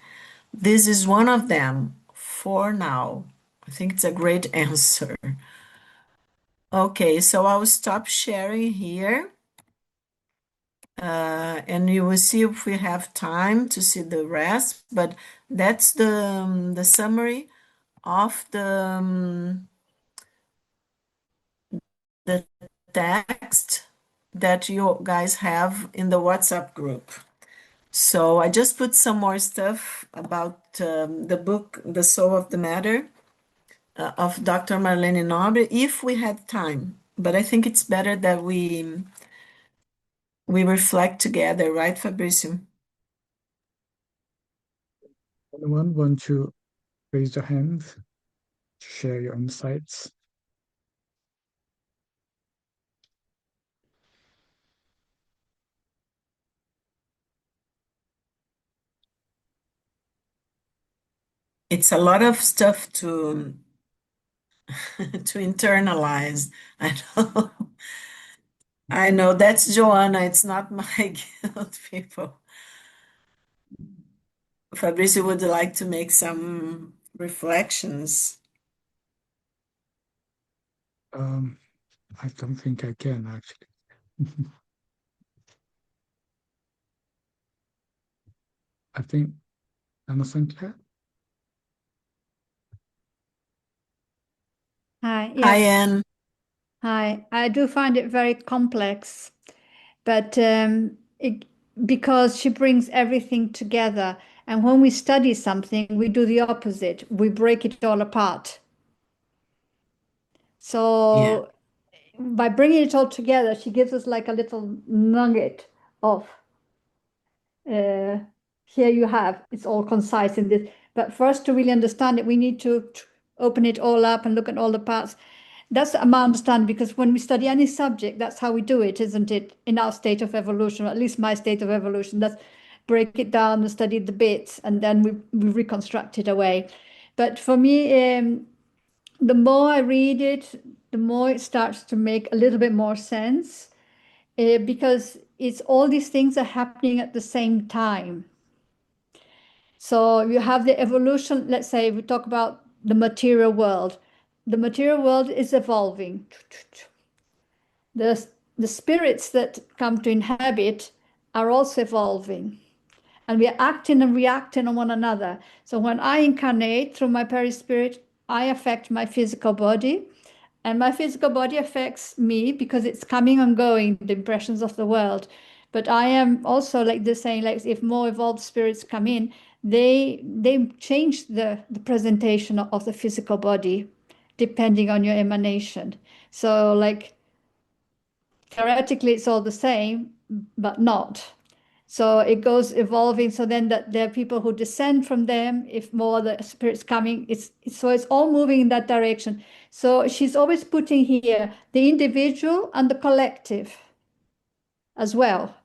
This is one of them for now. I think it's a great answer. Okay, so I'll stop sharing here. And you will see if we have time to see the rest, but that's the summary of the text that you guys have in the WhatsApp group. So I just put some more stuff about the book, The Soul of the Matter, of Dr. Marlene Nobre, if we had time. But I think it's better that we reflect together, right, Fabrizio? Anyone want to raise your hand to share your insights? It's a lot of stuff to to internalize. I know. I know that's Joanna. It's not my guilt, people. Fabrizio would like to make some reflections. I don't think I can actually. I think Anna Sinclair. Hi, Hi, yes, Anne. hi. I do find it very complex, but because she brings everything together. And when we study something, we do the opposite. We break it all apart. Yeah. So by bringing it all together, she gives us like a little nugget of uh, here you have, it's all concise in this. But for us to really understand it, we need to open it all up and look at all the parts. That's my understanding, because when we study any subject, that's how we do it, isn't it? In our state of evolution, or at least my state of evolution, that's break it down and study the bits, and then we reconstruct it away. But for me, the more I read it, the more it starts to make a little bit more sense, because it's all these things are happening at the same time. So you have the evolution, let's say we talk about the material world. The material world is evolving. The, the spirits that come to inhabit are also evolving. And we are acting and reacting on one another. So when I incarnate through my perispirit, I affect my physical body, and my physical body affects me because it's coming and going, the impressions of the world. But I am also like this saying, like if more evolved spirits come in, they change the presentation of the physical body depending on your emanation. So like theoretically it's all the same, but not. So it goes evolving. So then that there are people who descend from them. If more the spirits coming, so it's all moving in that direction. So she's always putting here the individual and the collective as well.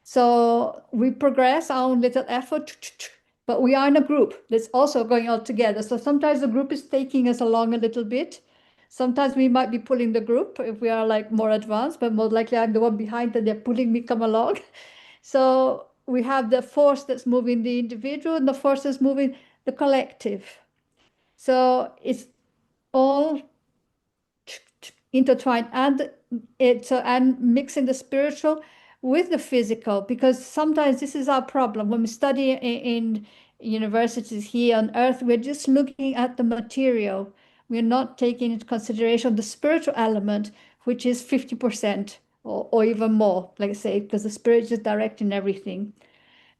So we progress our own little effort, but we are in a group that's also going all together. So sometimes the group is taking us along a little bit. Sometimes we might be pulling the group if we are like more advanced, but most likely I'm the one behind and they're pulling me come along. So we have the force that's moving the individual and the force that's moving the collective. So it's all intertwined, and and mixing the spiritual with the physical, because sometimes this is our problem when we study in universities here on earth. We're just looking at the material. We're not taking into consideration the spiritual element, which is 50% or even more, like I say, because the spirit is directing everything.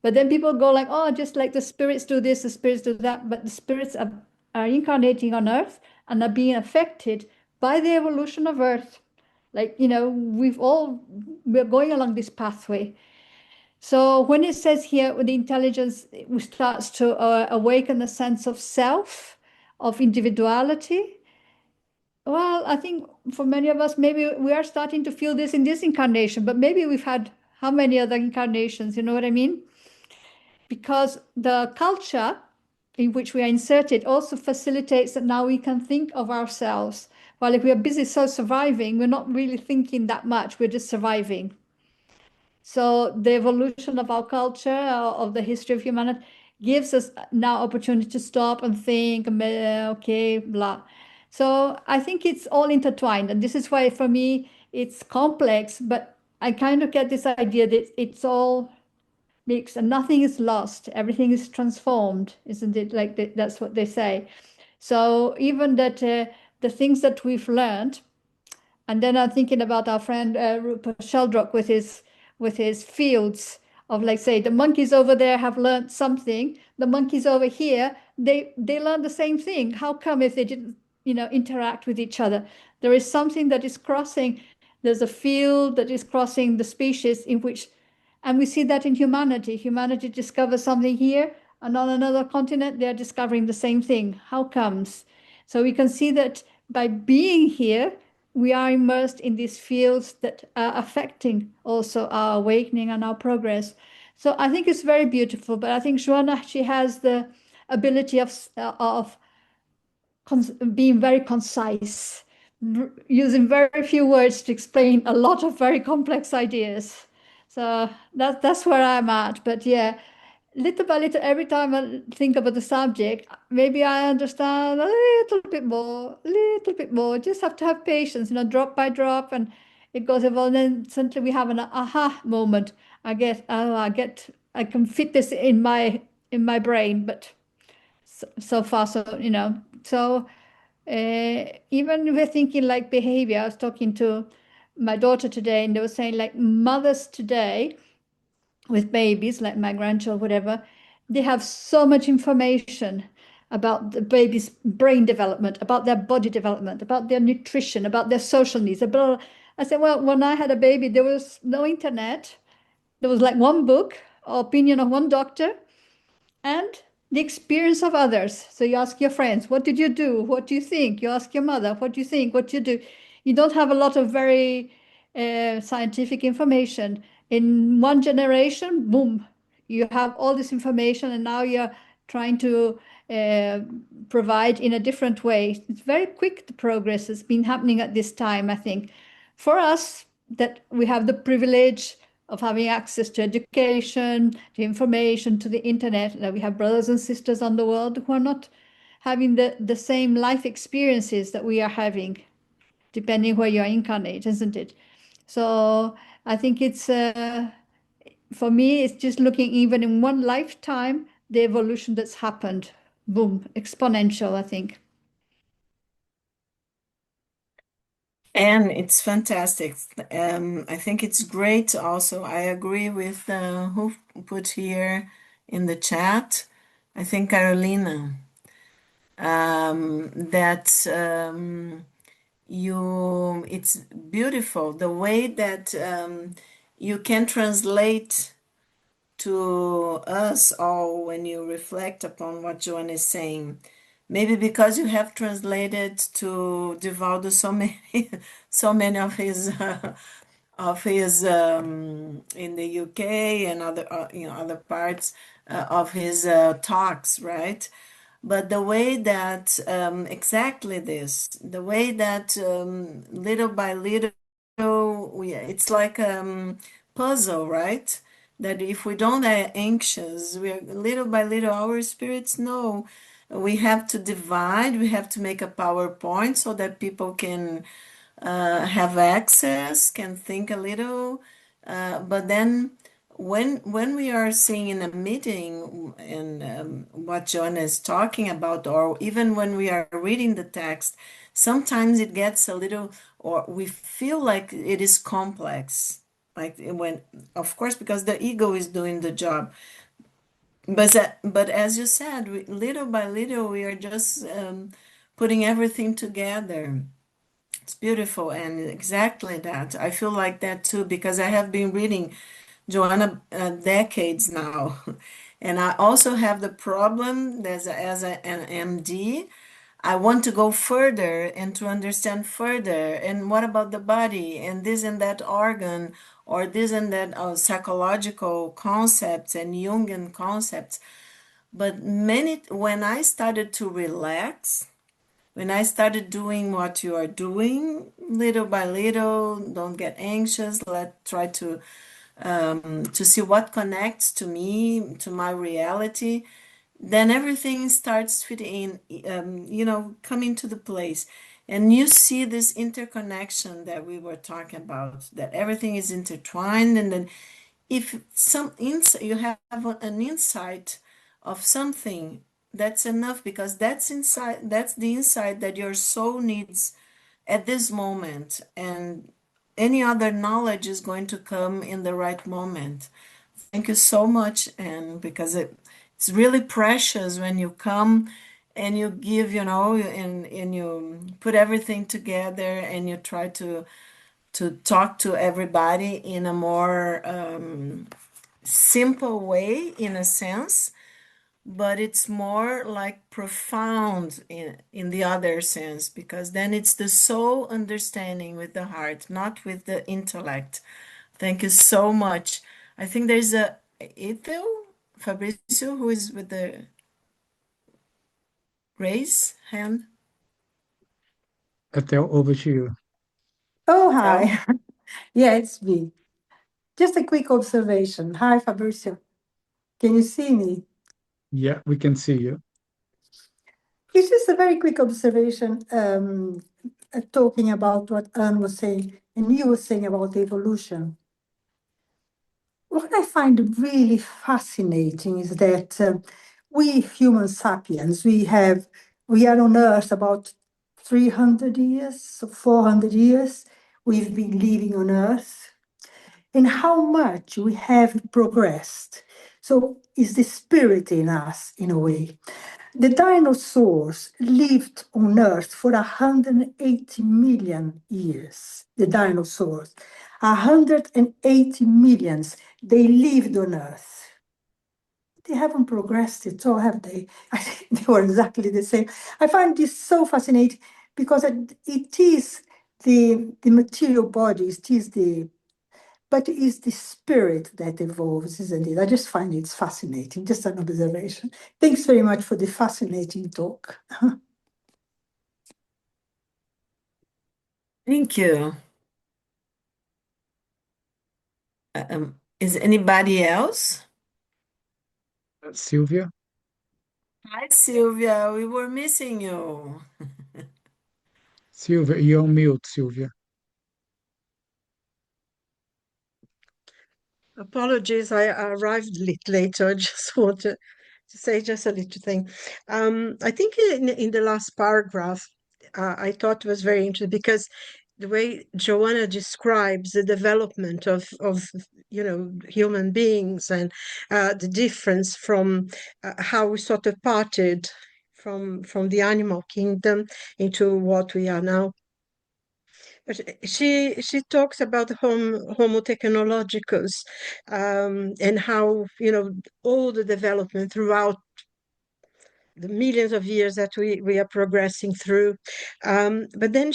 But then people go like, oh, just like the spirits do this, the spirits do that. But the spirits are incarnating on earth and are being affected by the evolution of earth. Like, we're going along this pathway. So when it says here, with the intelligence, it starts to awaken the sense of self, of individuality. Well, I think for many of us, maybe we are starting to feel this in this incarnation, but maybe we've had how many other incarnations, you know what I mean? Because the culture in which we are inserted also facilitates that now we can think of ourselves. While if we are busy so surviving, we're not really thinking that much, we're just surviving. So the evolution of our culture, of the history of humanity, gives us now opportunity to stop and think, okay, blah. So I think it's all intertwined. And this is why for me, it's complex, but I kind of get this idea that it's all mixed and nothing is lost. Everything is transformed, isn't it? Like that's what they say. So even that the things that we've learned, and then I'm thinking about our friend Rupert Sheldrake with his fields of, like, say, the monkeys over there have learned something. The monkeys over here, they learn the same thing. How come if they didn't, interact with each other? There is something that is crossing. There's a field that is crossing the species in which, and we see that in humanity. Humanity discovers something here, and on another continent, they're discovering the same thing. How comes? So we can see that by being here, we are immersed in these fields that are affecting also our awakening and our progress. So I think it's very beautiful, but I think Joanna, she has the ability of being very concise, using very few words to explain a lot of very complex ideas. So that's where I'm at. But yeah, little by little, every time I think about the subject, maybe I understand a little bit more. Just have to have patience, drop by drop, and it goes evolving. Then suddenly we have an aha moment. I can fit this in my brain, but so far, so even we're thinking like behavior. I was talking to my daughter today, and they were saying like mothers today with babies, like my grandchild, whatever, they have so much information about the baby's brain development, about their body development, about their nutrition, about their social needs. I said, well, when I had a baby, there was no internet. There was like one book, opinion of one doctor, and the experience of others. So you ask your friends, what did you do? What do you think? You ask your mother, what do you think? What do you do? You don't have a lot of very scientific information. In one generation, boom, you have all this information, and now you're trying to uh, provide in a different way. It's very quick, the progress has been happening at this time, I think. For us, that we have the privilege of having access to education, to information, to the internet, that we have brothers and sisters on the world who are not having the same life experiences that we are having, depending where you are incarnate, isn't it? So I think it's, for me, it's just looking even in one lifetime, the evolution that's happened. Boom, exponential, I think. And it's fantastic. I think it's great also. I agree with who put here in the chat. I think Carolina, that it's beautiful the way that you can translate to us all when you reflect upon what Joan is saying. Maybe because you have translated to Divaldo so many, so many of his in the UK and other other parts of his talks, right? But the way that exactly this, the way that little by little, it's like puzzle, right? That if we don't are anxious, we are little by little, our spirits know we have to divide, we have to make a PowerPoint so that people can have access, can think a little. But then when we are seeing in a meeting and what John is talking about, or even when we are reading the text, sometimes it gets a little, or we feel like it is complex. Like when, of course, because the ego is doing the job. But as you said, little by little, we are just putting everything together. It's beautiful, and exactly that. I feel like that too because I have been reading Joanna decades now, and I also have the problem an MD. I want to go further and to understand further. And what about the body and this and that organ or this and that psychological concepts and Jungian concepts? But when I started to relax, when I started doing what you are doing, little by little, don't get anxious. Let try to see what connects to me, to my reality. Then everything starts fitting in, coming to the place. And you see this interconnection that we were talking about, that everything is intertwined. And then if some insight, you have an insight of something, that's enough because that's the insight that your soul needs at this moment. And any other knowledge is going to come in the right moment. Thank you so much. And because it's really precious when you come and you give, and you put everything together and you try to talk to everybody in a more simple way, in a sense, but it's more like profound in the other sense, because then it's the soul understanding with the heart, not with the intellect. Thank you so much. I think there's a Ethel Fabricio who is with the raise hand. Atel, over to you. Oh, Ethel. hi. Yeah, it's me. Just a quick observation. Hi, Fabricio. Can you see me? Yeah, we can see you. It's just a very quick observation, talking about what Anne was saying, and you were saying about evolution. What I find really fascinating is that we human sapiens, we are on Earth about 300 years, so 400 years. We've been living on Earth. And how much we have progressed. So is the spirit in us, in a way. The dinosaurs lived on Earth for 180 million years. The dinosaurs, 180 millions, they lived on Earth. They haven't progressed at all, have they? I think they were exactly the same. I find this so fascinating because it is the material body, it is but it's the spirit that evolves, isn't it? I just find it fascinating, just an observation. Thanks very much for the fascinating talk. Thank you. Is anybody else? Sylvia? Hi, Sylvia. We were missing you. Sylvia, you're on mute, Sylvia. Apologies, I arrived a little later. I just want to say just a little thing. I think in the last paragraph, I thought was very interesting because the way Joanna describes the development of human beings, and the difference from how we sort of parted from the animal kingdom into what we are now. But she talks about Homo technologicus, and how all the development throughout the millions of years that we are progressing through. But then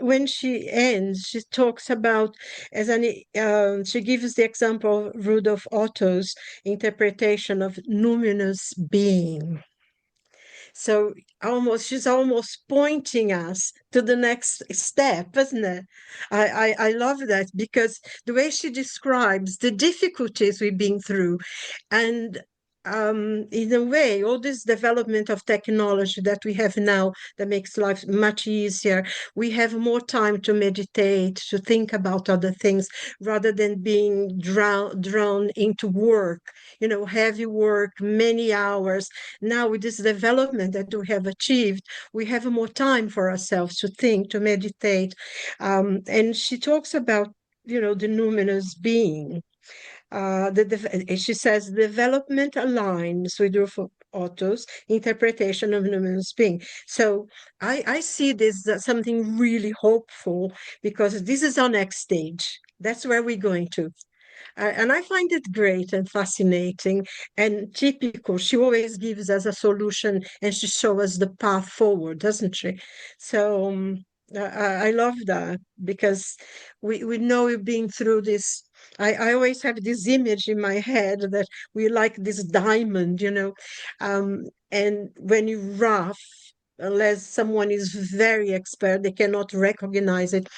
when she ends, she talks about, she gives the example of Rudolf Otto's interpretation of numinous being. So she's almost pointing us to the next step, isn't it? I love that, because the way she describes the difficulties we've been through, and in a way, all this development of technology that we have now that makes life much easier, we have more time to meditate, to think about other things, rather than being drawn into work, heavy work, many hours. Now, with this development that we have achieved, we have more time for ourselves to think, to meditate. And she talks about, the numinous being. She says development aligns with Rudolf Otto's interpretation of numinous being. So I see this as something really hopeful, because this is our next stage. That's where we're going to. And I find it great and fascinating and typical. She always gives us a solution, and she shows us the path forward, doesn't she? So I love that, because we know we've been through this. I always have this image in my head that we like this diamond, and when you rough, unless someone is very expert, they cannot recognize it.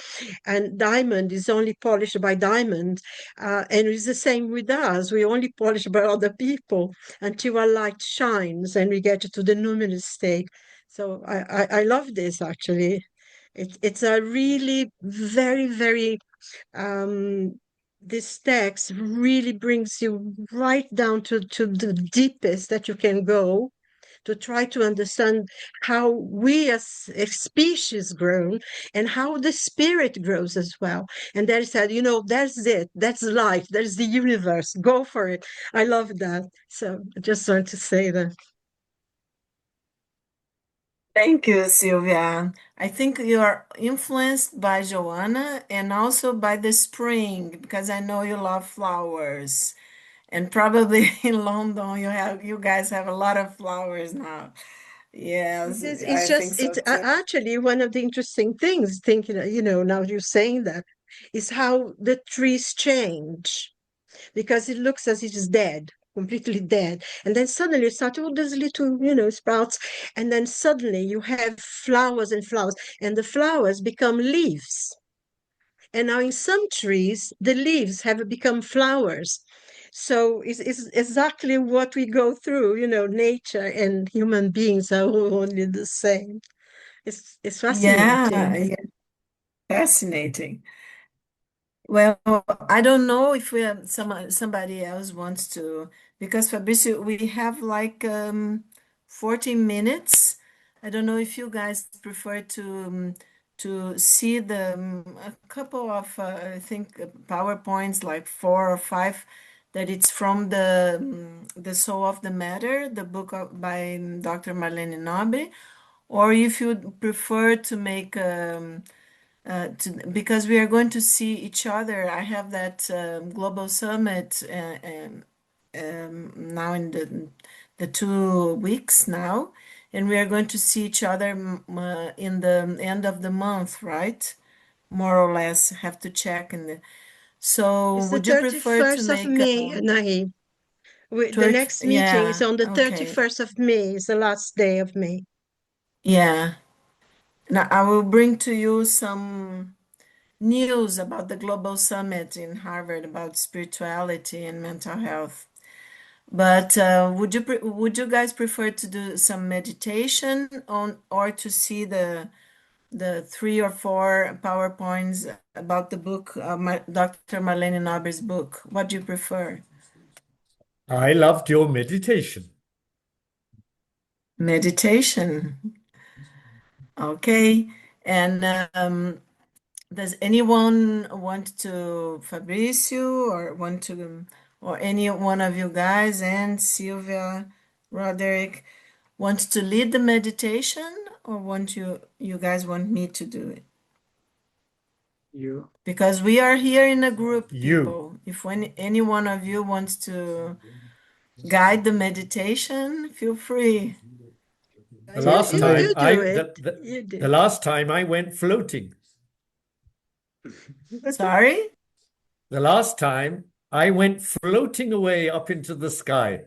And diamond is only polished by diamond. And it's the same with us. We only polish by other people until our light shines and we get to the numinous state. So I love this, actually. It's a really very, very, um, this text really brings you right down to the deepest that you can go, to try to understand how we as a species grow, and how the spirit grows as well. And they said, that's it, that's life, there's the universe, go for it. I love that. So I just wanted to say that. Thank you, Sylvia. I think you are influenced by Joanna and also by the spring, because I know you love flowers. And probably in London you guys have a lot of flowers now. Yes, It's I think just, so it's too. actually one of the interesting things, thinking, now you're saying that, is how the trees change, because it looks as if it's dead, completely dead. And then suddenly it starts, oh, there's little, sprouts. And then suddenly you have flowers and flowers, and the flowers become leaves. And now in some trees, the leaves have become flowers. So it's exactly what we go through, nature and human beings are only the same. It's Yeah, fascinating. yeah, fascinating. Well, I don't know if we have somebody else wants to, because Fabricio, we have like 14 minutes. I don't know if you guys prefer to see a couple of I think PowerPoints, like 4 or 5, that it's from the Soul of the Matter, the book by Dr. Marlene Nobre, or if you prefer to make because we are going to see each other. I have that global summit now in the 2 weeks now, and we are going to see each other in the end of the month, right? More or less, have to check. So, It's the would you prefer to 31st of make May, Nahi. The 30? next meeting is Yeah, on the okay, 31st of May. It's the last day of May. yeah. Now I will bring to you some news about the Global Summit in Harvard about spirituality and mental health. But would you guys prefer to do some meditation on, or to see the 3 or 4 PowerPoints about the book, Dr. Marlene Nobre's book? What do you prefer? I loved your meditation. Meditation. Okay. And does anyone want to, Fabrício, or want to, or any one of you guys, and Sylvia, Roderick, want to lead the meditation, or you guys want me to do it? You. Because we are here in a group, You. people. If any one of you wants to guide the meditation, feel free. The last You time do it. You the do. last time I went floating. Sorry? The last time I went floating away up into the sky.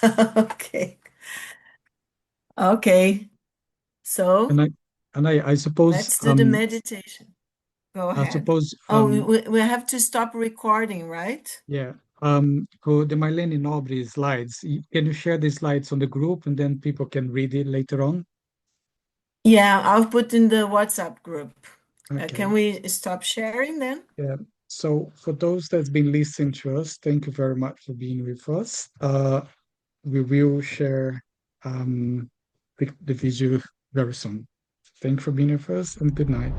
Okay. Okay. So I suppose let's do the meditation. Go I ahead. suppose Oh, we have to stop recording, right? yeah. For the Marlene Nobre slides, can you share the slides on the group and then people can read it later on? Yeah, I'll put in the WhatsApp group. Okay. Can we stop sharing then? Yeah. So for those that's been listening to us, thank you very much for being with us. We will share the video very soon. Thank you for being with us and good night.